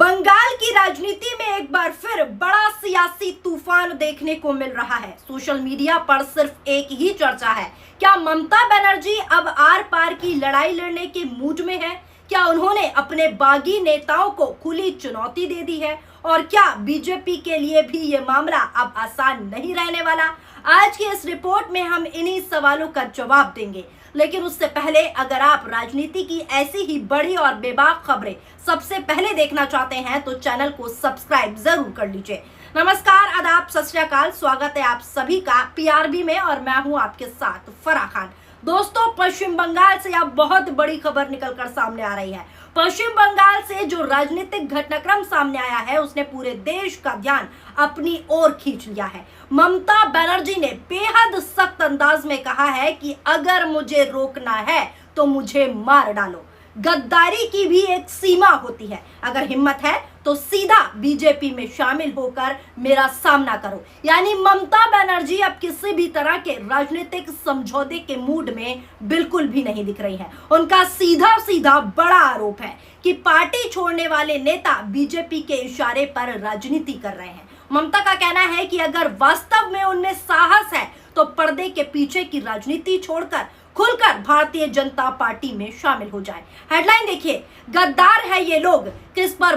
बंगाल की राजनीति में एक बार फिर बड़ा सियासी तूफान देखने को मिल रहा है। सोशल मीडिया पर सिर्फ एक ही चर्चा है, क्या ममता बनर्जी अब आर पार की लड़ाई लड़ने के मूड में है? क्या उन्होंने अपने बागी नेताओं को खुली चुनौती दे दी है? और क्या बीजेपी के लिए भी ये मामला अब आसान नहीं रहने वाला? आज की इस रिपोर्ट में हम इन्हीं सवालों का जवाब देंगे। लेकिन उससे पहले अगर आप राजनीति की ऐसी ही बड़ी और बेबाक खबरें सबसे पहले देखना चाहते हैं तो चैनल को सब्सक्राइब जरूर कर लीजिए। नमस्कार, आदाब, सत श्री अकाल, स्वागत है आप सभी का पीआरबी में और मैं हूं आपके साथ फराह खान। दोस्तों, पश्चिम बंगाल से अब बहुत बड़ी खबर निकलकर सामने आ रही है। पश्चिम बंगाल से जो राजनीतिक घटनाक्रम सामने आया है उसने पूरे देश का ध्यान अपनी ओर खींच लिया है। ममता बनर्जी ने बेहद सख्त अंदाज में कहा है कि अगर मुझे रोकना है तो मुझे मार डालो। गद्दारी की भी एक सीमा होती है, अगर हिम्मत है तो सीधा बीजेपी में शामिल होकर मेरा सामना करो। यानी ममता बनर्जी अब किसी भी तरह के राजनीतिक समझौते के मूड में बिल्कुल भी नहीं दिख रही है। उनका सीधा सीधा बड़ा आरोप है कि पार्टी छोड़ने वाले नेता बीजेपी के इशारे पर राजनीति कर रहे हैं। ममता का कहना है कि अगर वास्तव में उनमें साहस है तो पर्दे के पीछे की राजनीति छोड़कर खुलकर भारतीय जनता पार्टी में शामिल हो जाए। हेडलाइन देखिए, गद्दार है ये लोग, किस पर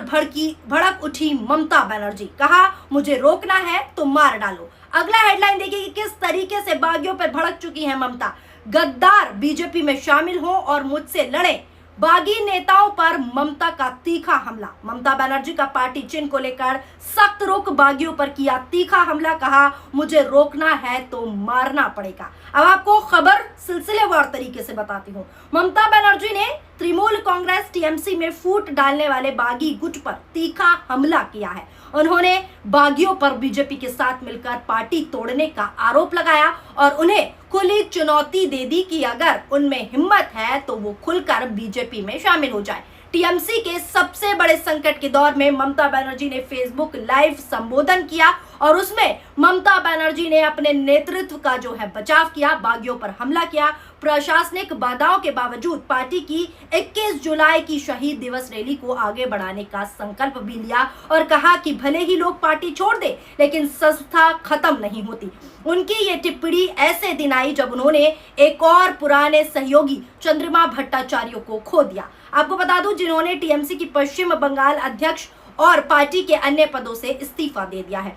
भड़क उठी ममता बनर्जी, कहा मुझे रोकना है तो मार डालो। अगला हेडलाइन देखिए कि किस तरीके से बागियों पर भड़क चुकी है ममता। गद्दार बीजेपी में शामिल हो और मुझसे लड़े, बागी नेताओं पर ममता का तीखा हमला। ममता बनर्जी का पार्टी चिन्ह को लेकर सख्त रुख, बागियों पर किया तीखा हमला, कहा मुझे रोकना है तो मारना पड़ेगा। अब आपको खबर सिलसिलेवार तरीके से बताती हूँ। ममता बनर्जी ने तृणमूल कांग्रेस टीएमसी में फूट डालने वाले बागी गुट पर तीखा हमला किया है। उन्होंने बागियों पर बीजेपी के साथ मिलकर पार्टी तोड़ने का आरोप लगाया और उन्हें खुली चुनौती दे दी कि अगर उनमें हिम्मत है तो वो खुलकर बीजेपी में शामिल हो जाए। टीएमसी के सबसे बड़े संकट के दौर में ममता बनर्जी ने फेसबुक लाइव संबोधन किया और उसमें ममता बनर्जी ने अपने नेतृत्व का जो है बचाव किया, बागियों पर हमला किया। प्रशासनिक बाधाओं के बावजूद पार्टी की 21 जुलाई की शहीद दिवस रैली को आगे बढ़ाने का संकल्प भी लिया और कहा कि भले ही लोग पार्टी छोड़ दे लेकिन संस्था खत्म नहीं होती। उनकी ये टिप्पणी ऐसे दिन आई जब उन्होंने एक और पुराने सहयोगी चंद्रिमा भट्टाचार्य को खो दिया। आपको बता दूं, जिन्होंने टीएमसी की पश्चिम बंगाल अध्यक्ष और पार्टी के अन्य पदों से इस्तीफा दे दिया है।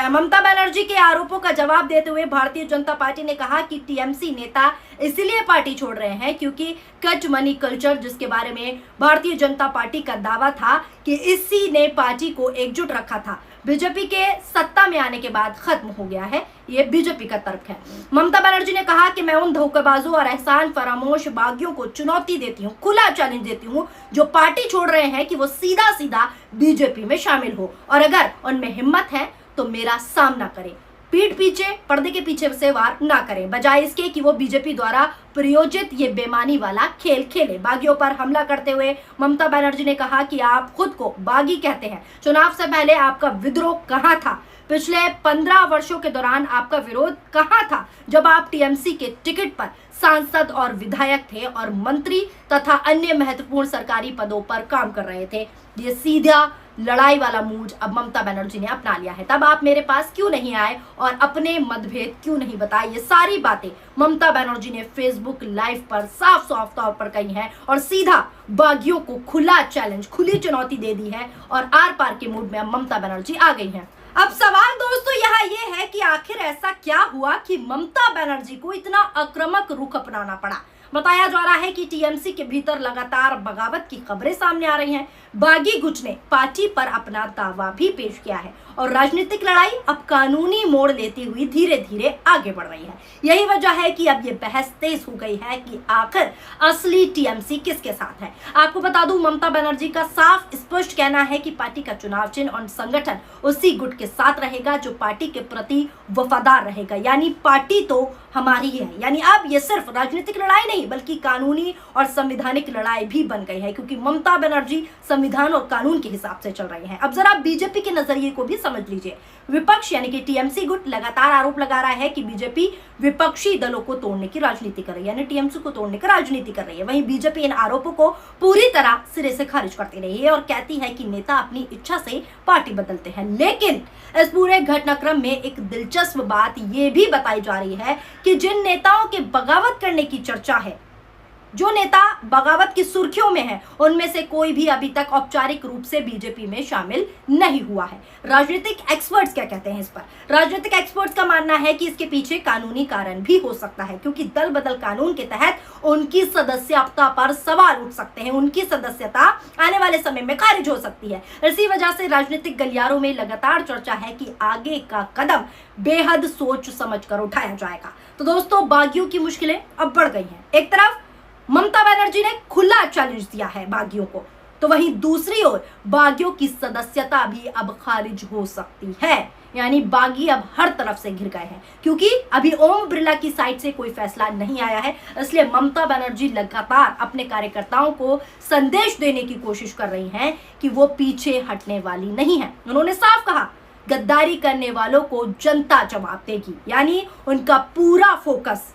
ममता बनर्जी के आरोपों का जवाब देते हुए भारतीय जनता पार्टी ने कहा कि टीएमसी नेता इसलिए पार्टी छोड़ रहे हैं क्योंकि कट मनी कल्चर, जिसके बारे में भारतीय जनता पार्टी का दावा था कि इसी ने पार्टी को एकजुट रखा था, बीजेपी के सत्ता में आने के बाद खत्म हो गया है। ये बीजेपी का तर्क है। ममता बनर्जी ने कहा कि मैं उन धोखेबाजों और एहसान फरामोश बागियों को चुनौती देती हूँ, खुला चैलेंज देती हूँ जो पार्टी छोड़ रहे हैं कि वो सीधा सीधा बीजेपी में शामिल हो और अगर उनमें हिम्मत है तो मेरा सामना करें, पीठ पीछे, पर्दे के पीछे से वार ना करें, बजाय इसके कि वो बीजेपी द्वारा प्रायोजित ये बेमानी वाला खेल खेले। बागियों पर हमला करते हुए ममता बनर्जी ने कहा कि आप खुद को बागी कहते हैं, चुनाव से पहले आपका विद्रोह कहाँ था? पिछले 15 वर्षों के दौरान आपका विरोध कहाँ था जब आप टीएमसी के टिकट पर सांसद और विधायक थे और मंत्री तथा अन्य महत्वपूर्ण सरकारी पदों पर काम कर रहे थे? ये सीधा लड़ाई वाला मूड अब ममता बनर्जी ने अपना लिया है। तब आप मेरे पास क्यों नहीं आए और अपने मतभेद क्यों नहीं बताए? ये सारी बातें ममता बनर्जी ने फेसबुक लाइव पर साफ साफ तौर पर कही है और सीधा बागियों को खुला चैलेंज, खुली चुनौती दे दी है और आर पार के मूड में अब ममता बनर्जी आ गई है। अब सवाल दोस्तों यहाँ ये है कि आखिर ऐसा क्या हुआ कि ममता बनर्जी को इतना आक्रामक रुख अपनाना पड़ा? बताया जा रहा है कि टीएमसी के भीतर लगातार बगावत की खबरें सामने आ रही हैं। बागी गुट ने पार्टी पर अपना दावा भी पेश किया है और राजनीतिक लड़ाई अब कानूनी मोड़ लेती हुई धीरे धीरे आगे बढ़ रही है। यही वजह है कि अब ये बहस तेज हो गई है कि आखिर असली टीएमसी किसके साथ है। आपको बता दूं, ममता बनर्जी का साफ स्पष्ट कहना है कि पार्टी का चुनाव चिन्ह और संगठन उसी गुट के साथ रहेगा जो पार्टी के प्रति वफादार रहेगा। यानी पार्टी तो हमारी है। यानी अब ये सिर्फ राजनीतिक लड़ाई नहीं बल्कि कानूनी और संवैधानिक लड़ाई भी बन गई है, क्योंकि ममता बनर्जी संविधान और कानून के हिसाब से चल रही हैं। अब जरा बीजेपी के नजरिए को भी समझ लीजिए। विपक्ष यानी कि टीएमसी गुट लगातार आरोप लगा रहा है कि बीजेपी विपक्षी दलों को तोड़ने की राजनीति कर रही है, यानी टीएमसी को तोड़ने की राजनीति कर रही है। वहीं बीजेपी इन आरोपों को पूरी तरह सिरे से खारिज करती रही है और कहती है कि नेता अपनी इच्छा से पार्टी बदलते हैं। लेकिन इस पूरे घटनाक्रम में एक दिलचस्प बात यह भी बताई जा रही है कि जिन नेताओं के बगावत करने की चर्चा है, जो नेता बगावत की सुर्खियों में है, उनमें से कोई भी अभी तक औपचारिक रूप से बीजेपी में शामिल नहीं हुआ है। राजनीतिक एक्सपर्ट्स क्या कहते हैं इस पर? राजनीतिक एक्सपर्ट्स का मानना है कि इसके पीछे कानूनी कारण भी हो सकता है, क्योंकि दल बदल कानून के तहत उनकी सदस्यता पर सवाल उठ सकते हैं, उनकी सदस्यता आने वाले समय में खारिज हो सकती है। इसी वजह से राजनीतिक गलियारों में लगातार चर्चा है कि आगे का कदम बेहद सोच समझ कर उठाया जाएगा। तो दोस्तों, बागियों की मुश्किलें अब बढ़ गई हैं। एक तरफ ममता बनर्जी ने खुला चैलेंज दिया है बागियों को, तो वहीं दूसरी ओर बागियों की सदस्यता भी अब खारिज हो सकती है। यानी बागी अब हर तरफ से घिर गए हैं, क्योंकि अभी ओम बिरला की साइड से कोई फैसला नहीं आया है। इसलिए ममता बनर्जी लगातार अपने कार्यकर्ताओं को संदेश देने की कोशिश कर रही हैं कि वो पीछे हटने वाली नहीं है। उन्होंने साफ कहा, गद्दारी करने वालों को जनता जवाब देगी। यानी उनका पूरा फोकस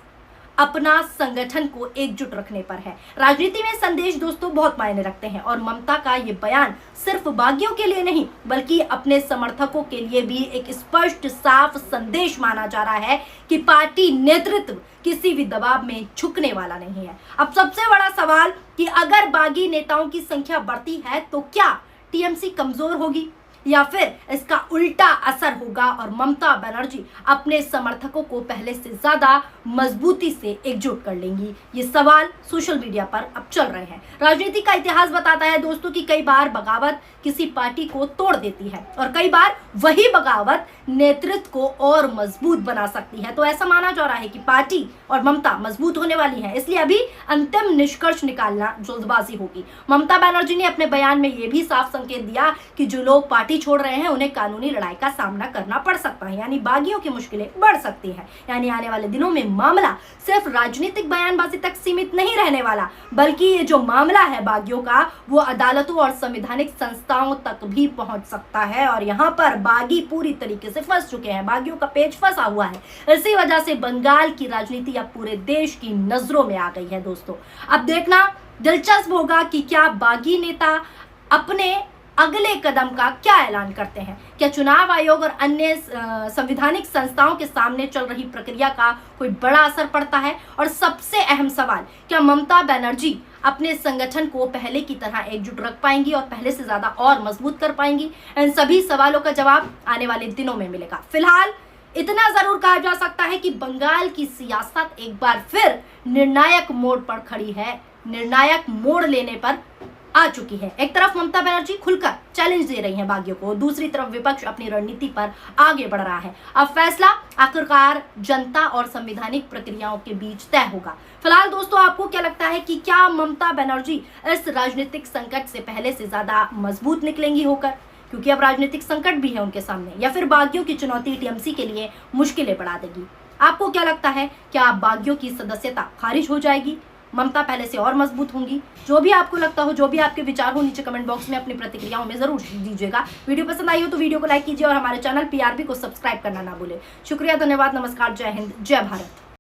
अपना संगठन को एकजुट रखने पर है। राजनीति में संदेश दोस्तों बहुत मायने रखते हैं और ममता का ये बयान सिर्फ बागियों के लिए नहीं बल्कि अपने समर्थकों के लिए भी एक स्पष्ट साफ संदेश माना जा रहा है कि पार्टी नेतृत्व किसी भी दबाव में झुकने वाला नहीं है। अब सबसे बड़ा सवाल कि अगर बागी नेताओं की संख्या बढ़ती है तो क्या टीएमसी कमजोर होगी या फिर इसका उल्टा असर होगा और ममता बनर्जी अपने समर्थकों को पहले से ज्यादा मजबूती से एकजुट कर लेंगी? ये सवाल सोशल मीडिया पर अब चल रहे हैं। राजनीति का इतिहास बताता है दोस्तों कि कई बार बगावत किसी पार्टी को तोड़ देती है और कई बार वही बगावत नेतृत्व को और मजबूत बना सकती है। तो ऐसा माना जा रहा है कि पार्टी और ममता मजबूत होने वाली है, इसलिए अभी अंतिम निष्कर्ष निकालना जल्दबाजी होगी। ममता बनर्जी ने अपने बयान में यह भी साफ संकेत दिया कि जो लोग पार्टी छोड़ रहे हैं उन्हें कानूनी लड़ाई का सामना करना पड़ सकता है, यानी बागियों की मुश्किलें बढ़ सकती है। यानी आने वाले दिनों में मामला सिर्फ राजनीतिक बयानबाजी तक सीमित नहीं रहने वाला, बल्कि ये जो मामला है बागियों का वो अदालतों और संवैधानिक संस्थाओं तक भी पहुंच सकता है। और यहाँ पर बागी पूरी तरीके से फंस चुके हैं, बागियों का पेच फंसा हुआ है। इसी वजह से बंगाल की राजनीति अब पूरे देश की नजरों में आ गई है दोस्तों। अब देखना दिलचस्प होगा कि क्या बागी नेता अपने अगले कदम का क्या ऐलान करते हैं। क्या चुनाव आयोग और अन्य संवैधानिक संस्थाओं के सामने चल रही प्रक्रिया का कोई बड़ा असर पड़ता है? और सबसे अहम सवाल, क्या ममता बनर्जी अपने संगठन को पहले की तरह एकजुट रख पाएंगी और पहले से ज्यादा और मजबूत कर पाएंगी? इन सभी सवालों का जवाब आने वाले दिनों में मिलेगा। फिलहाल इतना जरूर कहा जा सकता है कि बंगाल की सियासत एक बार फिर निर्णायक मोड़ पर खड़ी है, निर्णायक मोड़ लेने पर आ चुकी है। एक तरफ ममता बनर्जी खुलकर चैलेंज दे रही हैं बागियों को, दूसरी तरफ विपक्ष अपनी रणनीति पर आगे बढ़ रहा है। अब फैसला आखिरकार जनता और संवैधानिक प्रक्रियाओं के बीच तय होगा। फिलहाल दोस्तों, आपको क्या लगता है कि क्या ममता बनर्जी इस राजनीतिक संकट से पहले से ज्यादा मजबूत निकलेंगी होकर, क्योंकि अब राजनीतिक संकट भी है उनके सामने, या फिर बागियों की चुनौती टीएमसी के लिए मुश्किलें बढ़ा देगी? आपको क्या लगता है, क्या बागियों की सदस्यता खारिज हो जाएगी, ममता पहले से और मजबूत होंगी? जो भी आपको लगता हो, जो भी आपके विचार हो, नीचे कमेंट बॉक्स में अपनी प्रतिक्रियाओं में जरूर दीजिएगा। वीडियो पसंद आई हो तो वीडियो को लाइक कीजिए और हमारे चैनल पीआरबी को सब्सक्राइब करना ना भूलें। शुक्रिया, धन्यवाद, नमस्कार, जय हिंद, जय भारत।